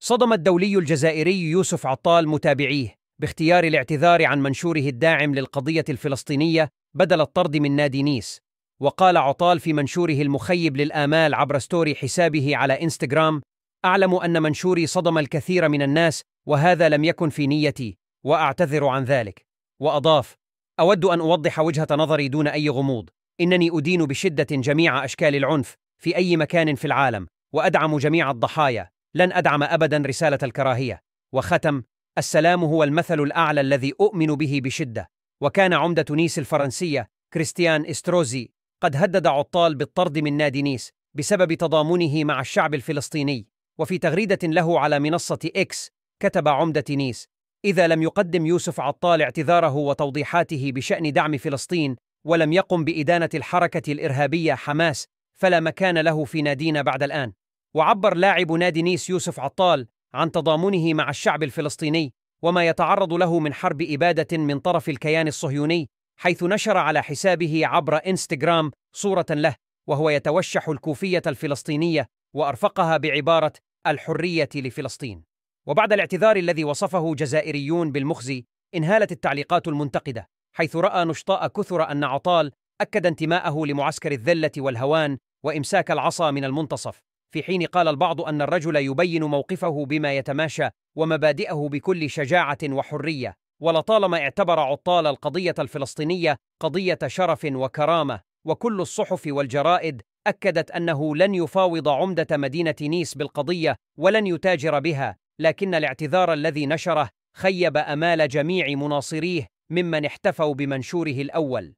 صدم الدولي الجزائري يوسف عطال متابعيه باختيار الاعتذار عن منشوره الداعم للقضية الفلسطينية بدل الطرد من نادي نيس. وقال عطال في منشوره المخيب للآمال عبر ستوري حسابه على إنستغرام: أعلم أن منشوري صدم الكثير من الناس وهذا لم يكن في نيتي وأعتذر عن ذلك. وأضاف: أود أن أوضح وجهة نظري دون أي غموض. إنني أدين بشدة جميع أشكال العنف في أي مكان في العالم وأدعم جميع الضحايا. لن أدعم أبدا رسالة الكراهية. وختم: السلام هو المثل الأعلى الذي أؤمن به بشدة. وكان عمدة نيس الفرنسية كريستيان إستروزي قد هدد عطال بالطرد من نادي نيس بسبب تضامنه مع الشعب الفلسطيني. وفي تغريدة له على منصة إكس كتب عمدة نيس: إذا لم يقدم يوسف عطال اعتذاره وتوضيحاته بشأن دعم فلسطين ولم يقم بإدانة الحركة الإرهابية حماس فلا مكان له في نادينا بعد الآن. وعبر لاعب نادي نيس يوسف عطال عن تضامنه مع الشعب الفلسطيني وما يتعرض له من حرب إبادة من طرف الكيان الصهيوني، حيث نشر على حسابه عبر إنستغرام صورة له وهو يتوشح الكوفية الفلسطينية وأرفقها بعبارة الحرية لفلسطين. وبعد الاعتذار الذي وصفه جزائريون بالمخزي، انهالت التعليقات المنتقدة، حيث رأى نشطاء كثر أن عطال أكد انتماءه لمعسكر الذلة والهوان وإمساك العصا من المنتصف، في حين قال البعض أن الرجل يبين موقفه بما يتماشى ومبادئه بكل شجاعة وحرية. ولطالما اعتبر عطال القضية الفلسطينية قضية شرف وكرامة، وكل الصحف والجرائد أكدت أنه لن يفاوض عمدة مدينة نيس بالقضية ولن يتاجر بها، لكن الاعتذار الذي نشره خيب أمال جميع مناصريه ممن احتفوا بمنشوره الأول.